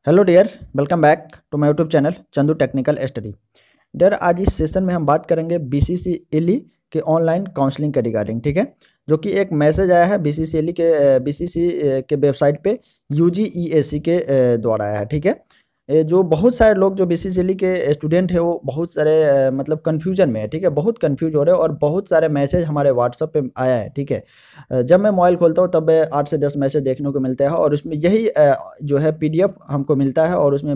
Hello dear, welcome back to my YouTube channel Chandu technical study. Dear, आज इस session में हम बात करेंगे बीसीसीएलई के ऑनलाइन काउंसलिंग के रिगार्डिंग। ठीक है, जो कि एक मैसेज आया है बीसीसी के वेबसाइट पे यूजीईएसी के द्वारा आया है। ठीक है, जो बहुत सारे लोग जो बीसीसीएलई के स्टूडेंट है वो बहुत सारे मतलब कन्फ्यूजन में है। ठीक है, बहुत कन्फ्यूज हो रहे हैं और बहुत सारे मैसेज हमारे व्हाट्सएप पे आया है। ठीक है, जब मैं मोबाइल खोलता हूँ तब 8 से 10 मैसेज देखने को मिलते हैं और उसमें यही जो है पीडीएफ हमको मिलता है और उसमें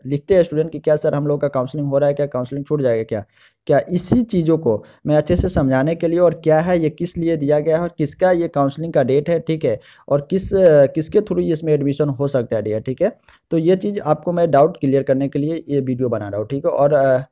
लिखते हैं स्टूडेंट कि क्या सर हम लोग का काउंसलिंग हो रहा है, क्या काउंसलिंग छूट जाएगा क्या। क्या इसी चीज़ों को मैं अच्छे से समझाने के लिए और क्या है ये, किस लिए दिया गया है और किसका ये काउंसलिंग का डेट है। ठीक है, और किसके थ्रू इसमें एडमिशन हो सकता है डियर। ठीक है, तो ये चीज़ आपको मैं डाउट क्लियर करने के लिए ये वीडियो बना रहा हूँ। ठीक है, और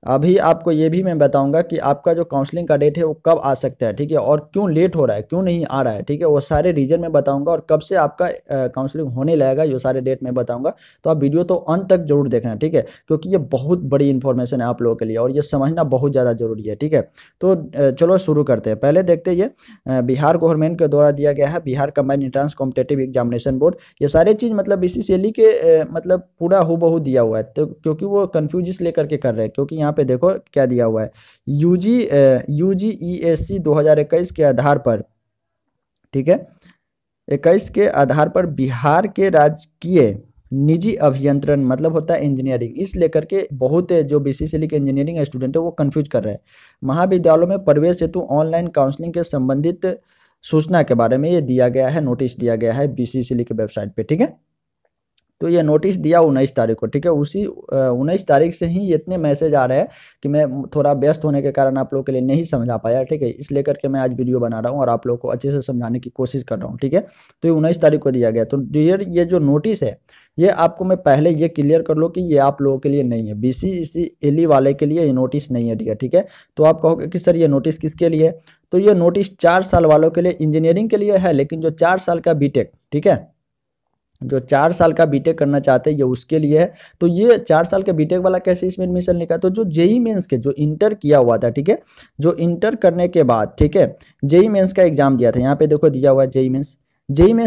अभी आपको ये भी मैं बताऊंगा कि आपका जो काउंसलिंग का डेट है वो कब आ सकता है। ठीक है, और क्यों लेट हो रहा है, क्यों नहीं आ रहा है। ठीक है, वो सारे रीजन मैं बताऊंगा और कब से आपका काउंसलिंग होने लगेगा ये सारे डेट मैं बताऊंगा। तो आप वीडियो तो अंत तक जरूर देखना। ठीक है, क्योंकि ये बहुत बड़ी इंफॉर्मेशन है आप लोगों के लिए और ये समझना बहुत ज़्यादा जरूरी है। ठीक है, तो चलो शुरू करते हैं। पहले देखते हैं ये बिहार गवर्नमेंट के द्वारा दिया गया है, Bihar combined entrance competitive examination board. ये सारे चीज़ मतलब बीसीसीएलई के मतलब पूरा हूबहू दिया हुआ है। तो क्योंकि वो कंफ्यूज इस लेकर के कर रहे हैं क्योंकि यहाँ पे देखो क्या दिया हुआ है, यूजीईएससी 2021 के आधार पर। ठीक है, 21 के आधार पर बिहार के राजकीय निजी अभियंत्रण मतलब होता है इंजीनियरिंग, इस लेकर के बहुत जो बीसीसीएलई के इंजीनियरिंग स्टूडेंट है वो कंफ्यूज कर रहे हैं। महाविद्यालयों में प्रवेश हेतु ऑनलाइन काउंसलिंग के संबंधित सूचना के बारे में ये दिया गया है, नोटिस दिया गया है बीसीसीएलई के वेबसाइट पे। ठीक है, तो ये नोटिस दिया 19 तारीख को। ठीक है, उसी 19 तारीख से ही इतने मैसेज आ रहे हैं कि मैं थोड़ा व्यस्त होने के कारण आप लोगों के लिए नहीं समझा पाया। ठीक है, इसलिए करके मैं आज वीडियो बना रहा हूँ और आप लोगों को अच्छे से समझाने की कोशिश कर रहा हूँ। ठीक है, तो ये 19 तारीख को दिया गया। तो डियर, ये जो नोटिस है ये आपको मैं पहले ये क्लियर कर लो कि ये आप लोगों के लिए नहीं है, बीसीसीएलई वाले के लिए ये नोटिस नहीं है डियर। ठीक है, तो आप कहोगे कि सर ये नोटिस किसके लिए है, तो ये नोटिस 4 साल वालों के लिए इंजीनियरिंग के लिए है, लेकिन जो 4 साल का बीटेक, ठीक है, जो 4 साल का बीटेक करना चाहते हैं ये उसके लिए है। तो ये 4 साल के बीटेक वाला कैसे इसमें एडमिशन लेगा, तो जो जेई मेंस के जो इंटर किया हुआ था, ठीक है, जो इंटर करने के बाद, ठीक है, जेई मेंस का एग्जाम दिया था, यहाँ पे देखो दिया हुआ है जेई मेंस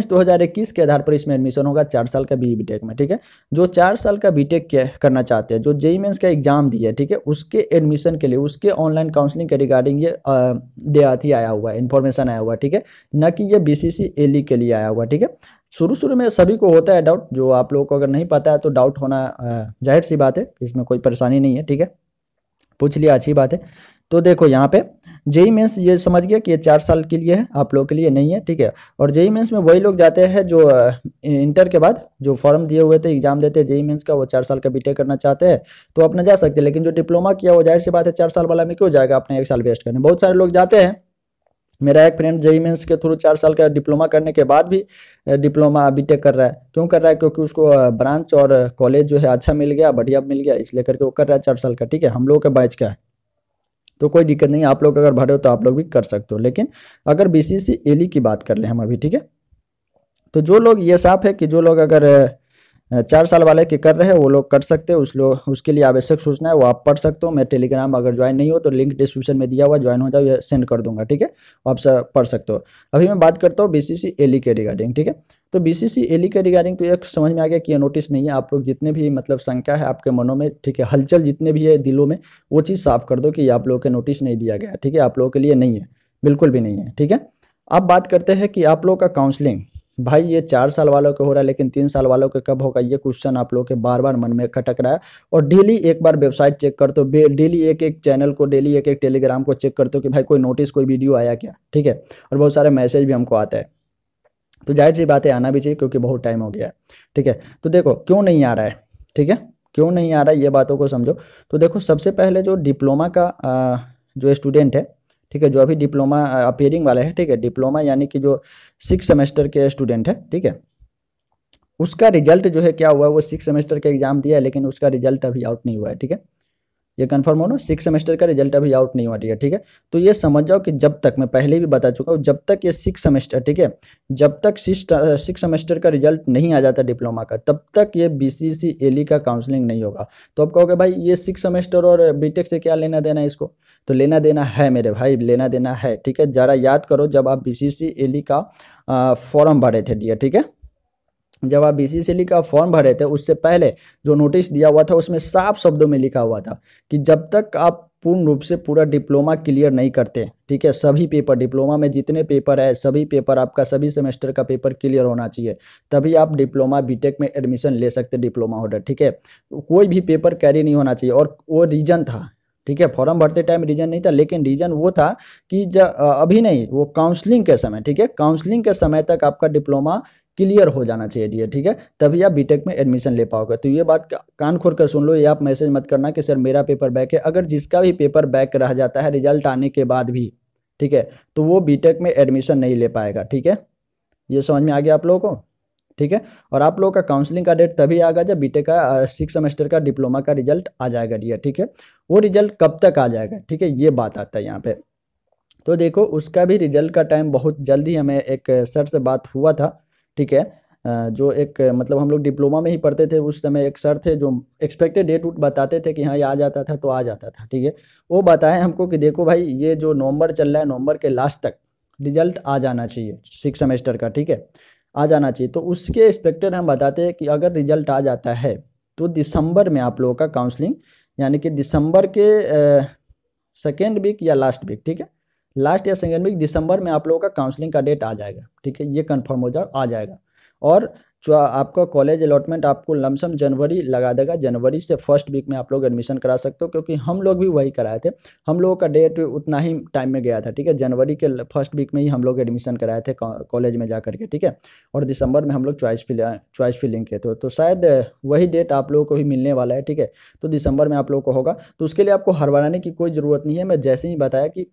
2021 के आधार पर इसमें एडमिशन होगा 4 साल का बी बीटेक में। ठीक है, जो 4 साल का बीटेक करना चाहते हैं, जो जेई मेंस का एग्जाम दिया है, ठीक है, उसके एडमिशन के लिए उसके ऑनलाइन काउंसलिंग के रिगार्डिंग ये देहाती आया हुआ है, इन्फॉर्मेशन आया हुआ है। ठीक है, न कि ये बीसीसीएलई के लिए आया हुआ है। ठीक है, शुरू शुरू में सभी को होता है डाउट, जो आप लोगों को अगर नहीं पता है तो डाउट होना जाहिर सी बात है, इसमें कोई परेशानी नहीं है। ठीक है, पूछ लिया, अच्छी बात है। तो देखो यहाँ पे जेई मेंस ये समझ गया कि ये 4 साल के लिए है, आप लोगों के लिए नहीं है। ठीक है, और जेई मेंस में वही लोग जाते हैं जो इंटर के बाद जो फॉर्म दिए हुए थे एग्जाम देते हैं जेई मेंस का, वो 4 साल का बीटेक करना चाहते हैं तो अपना जा सकते हैं। लेकिन जो डिप्लोमा किया वो जाहिर सी बात है 4 साल वाला में क्यों जाएगा अपने 1 साल वेस्ट करने। बहुत सारे लोग जाते हैं, मेरा एक फ्रेंड जेई मेंस के थ्रू 4 साल का डिप्लोमा करने के बाद भी डिप्लोमा बीटेक कर रहा है। क्यों कर रहा है, क्योंकि उसको ब्रांच और कॉलेज जो है अच्छा मिल गया, बढ़िया मिल गया, इसलिए करके वो कर रहा है 4 साल का। ठीक है, हम लोगों के बैच का है तो कोई दिक्कत नहीं, आप लोग अगर भरे हो तो आप लोग भी कर सकते हो। लेकिन अगर बीसीसीएलई की बात कर ले हम अभी, ठीक है, तो जो लोग, ये साफ है कि जो लोग अगर 4 साल वाले के कर रहे हैं वो लोग कर सकते हैं, उसके लिए आवश्यक सूचना है वो आप पढ़ सकते हो। मैं टेलीग्राम अगर ज्वाइन नहीं हो तो लिंक डिस्क्रिप्शन में दिया हुआ, ज्वाइन हो जाओ, ये सेंड कर दूंगा। ठीक है, आप सब पढ़ सकते हो। अभी मैं बात करता हूँ बीसीसीएलई के रिगार्डिंग। ठीक है, तो बीसीसीएलई के रिगार्डिंग तो एक समझ में आ गया कि ये नोटिस नहीं है। आप लोग जितने भी मतलब शंका है आपके मनों में, ठीक है, हलचल जितने भी है दिलों में, वो चीज़ साफ कर दो कि ये आप लोगों के नोटिस नहीं दिया गया। ठीक है, आप लोगों के लिए नहीं है, बिल्कुल भी नहीं है। ठीक है, अब बात करते हैं कि आप लोग का काउंसलिंग, भाई ये 4 साल वालों के हो रहा है लेकिन 3 साल वालों के कब होगा, ये क्वेश्चन आप लोगों के बार बार मन में खटक रहा है। और डेली एक बार वेबसाइट चेक करते हो, डेली एक एक चैनल को, डेली एक एक टेलीग्राम को चेक करते हो कि भाई कोई नोटिस, कोई वीडियो आया क्या। ठीक है, और बहुत सारे मैसेज भी हमको आता है, तो जाहिर सी बात है आना भी चाहिए क्योंकि बहुत टाइम हो गया है। ठीक है, तो देखो क्यों नहीं आ रहा है। ठीक है, क्यों नहीं आ रहा है ये बातों को समझो। तो देखो सबसे पहले जो डिप्लोमा का जो स्टूडेंट है, ठीक है, जो अभी डिप्लोमा अपेयरिंग वाला है, ठीक है, डिप्लोमा यानी कि जो 6 सेमेस्टर के स्टूडेंट है, ठीक है, उसका रिजल्ट जो है क्या हुआ, वो 6 सेमेस्टर का एग्जाम दिया है लेकिन उसका रिजल्ट अभी आउट नहीं हुआ है। ठीक है, ये कंफर्म हो ना, 6 सेमेस्टर का रिजल्ट अभी आउट नहीं हुआ। ठीक है, ठीक है, तो ये समझ जाओ कि जब तक, मैं पहले भी बता चुका हूँ, जब तक ये 6 सेमेस्टर, ठीक है, जब तक 6 सेमेस्टर का रिजल्ट नहीं आ जाता डिप्लोमा का, तब तक ये बीसीसीएलई का काउंसलिंग नहीं होगा। तो आप कहोगे भाई ये 6 सेमेस्टर और बीटेक से क्या लेना देना है इसको, तो लेना देना है मेरे भाई, लेना देना है। ठीक है, जरा याद करो जब आप बीसीसीएलई का फॉर्म भरे थे डियर, ठीक है, जब आप बीसीसीएल का फॉर्म भरे थे उससे पहले जो नोटिस दिया हुआ था उसमें साफ शब्दों में लिखा हुआ था कि जब तक आप पूर्ण रूप से पूरा डिप्लोमा क्लियर नहीं करते, ठीक है, सभी पेपर डिप्लोमा में जितने पेपर है सभी पेपर आपका सभी सेमेस्टर का पेपर क्लियर होना चाहिए, तभी आप डिप्लोमा बीटेक में एडमिशन ले सकते डिप्लोमा होल्डर, ठीक है। कोई भी पेपर कैरी नहीं होना चाहिए, और वो रीजन था, ठीक है, फॉर्म भरते टाइम रीजन नहीं था, लेकिन रीजन वो था कि अभी नहीं, वो काउंसलिंग के समय, ठीक है, काउंसलिंग के समय तक आपका डिप्लोमा क्लियर हो जाना चाहिए डियर, ठीक है, तभी आप बीटेक में एडमिशन ले पाओगे। तो ये बात कान खोल कर सुन लो, ये आप मैसेज मत करना कि सर मेरा पेपर बैक है। अगर जिसका भी पेपर बैक रह जाता है रिजल्ट आने के बाद भी, ठीक है, तो वो बीटेक में एडमिशन नहीं ले पाएगा, ठीक है। ये समझ में आ गया आप लोगों को, ठीक है। और आप लोगों का काउंसलिंग का डेट तभी आएगा जब बीटेक का 6 सेमेस्टर का डिप्लोमा का रिजल्ट आ जाएगा डियर, ठीक है। वो रिजल्ट कब तक आ जाएगा, ठीक है, ये बात आता है यहाँ पे। तो देखो उसका भी रिजल्ट का टाइम बहुत जल्दी, हमें एक सर से बात हुआ था, ठीक है। जो एक मतलब हम लोग डिप्लोमा में ही पढ़ते थे उस समय, एक सर थे जो एक्सपेक्टेड डेट बताते थे कि हाँ ये आ जाता था तो आ जाता था, ठीक है। वो बताए हमको कि देखो भाई ये जो नवंबर चल रहा है, नवंबर के लास्ट तक रिजल्ट आ जाना चाहिए 6 सेमेस्टर का, ठीक है, आ जाना चाहिए। तो उसके एक्सपेक्टेड हम बताते हैं कि अगर रिजल्ट आ जाता है तो दिसंबर में आप लोगों का काउंसलिंग, यानी कि दिसंबर के सेकेंड वीक या लास्ट वीक, ठीक है, लास्ट या सेकेंड वीक दिसंबर में आप लोगों का काउंसलिंग का डेट आ जाएगा, ठीक है, ये कंफर्म हो जा आ जाएगा। और जो आपका कॉलेज अलॉटमेंट आपको लमसम जनवरी लगा देगा, जनवरी से फर्स्ट वीक में आप लोग एडमिशन करा सकते हो, क्योंकि हम लोग भी वही कराए थे, हम लोगों का डेट उतना ही टाइम में गया था, ठीक है, जनवरी के फर्स्ट वीक में ही हम लोग एडमिशन कराए थे कॉलेज में जा करके, ठीक है। और दिसंबर में हम लोग चॉइस फिलिंग के तो शायद वही डेट आप लोगों को भी मिलने वाला है, ठीक है। तो दिसंबर में आप लोगों को होगा, तो उसके लिए आपको हड़बड़ाने की कोई ज़रूरत नहीं है। मैं जैसे ही बताया कि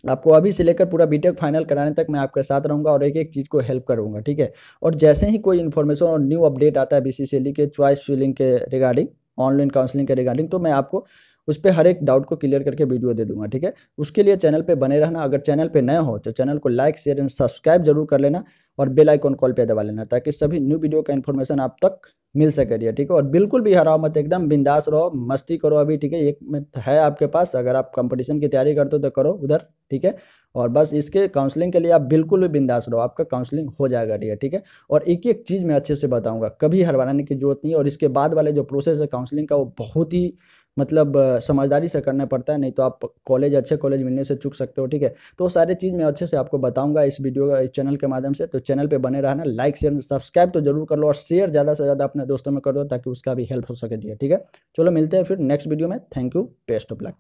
आपको अभी से लेकर पूरा बीटेक फाइनल कराने तक मैं आपके साथ रहूंगा और एक एक चीज़ को हेल्प करूंगा, ठीक है। और जैसे ही कोई इन्फॉर्मेशन और न्यू अपडेट आता है बीसीसीएल के चॉइस फिलिंग के रिगार्डिंग, ऑनलाइन काउंसलिंग के रिगार्डिंग, तो मैं आपको उस पर हर एक डाउट को क्लियर करके वीडियो दे दूंगा, ठीक है। उसके लिए चैनल पे बने रहना, अगर चैनल पे नए हो तो चैनल को लाइक शेयर एंड सब्सक्राइब जरूर कर लेना, और बेल आइकॉन कॉल पे दबा लेना, ताकि सभी न्यू वीडियो का इन्फॉर्मेशन आप तक मिल सके डियर, ठीक है। और बिल्कुल भी हराओ मत, एकदम बिंदास रहो, मस्ती करो अभी, ठीक है, एक में है आपके पास, अगर आप कंपटीशन की तैयारी करते हो तो करो उधर, ठीक है। और बस इसके काउंसलिंग के लिए आप बिल्कुल भी बिंदास रहो, आपका काउंसलिंग हो जाएगा डियर, ठीक है। और एक एक चीज़ मैं अच्छे से बताऊंगा, कभी हड़बड़ाने की जरूरत नहीं है। और इसके बाद वाले जो प्रोसेस है काउंसलिंग का, वो बहुत ही मतलब समझदारी से करना पड़ता है, नहीं तो आप कॉलेज अच्छे कॉलेज मिलने से चूक सकते हो, ठीक है। तो वो सारी चीज़ मैं अच्छे से आपको बताऊंगा इस वीडियो इस चैनल के माध्यम से। तो चैनल पे बने रहना, लाइक शेयर सब्सक्राइब तो जरूर कर लो, और शेयर ज़्यादा से ज़्यादा अपने दोस्तों में कर दो ताकि उसका भी हेल्प हो सके, ठीक है। चलो मिलते हैं फिर नेक्स्ट वीडियो में, thank you, best of luck.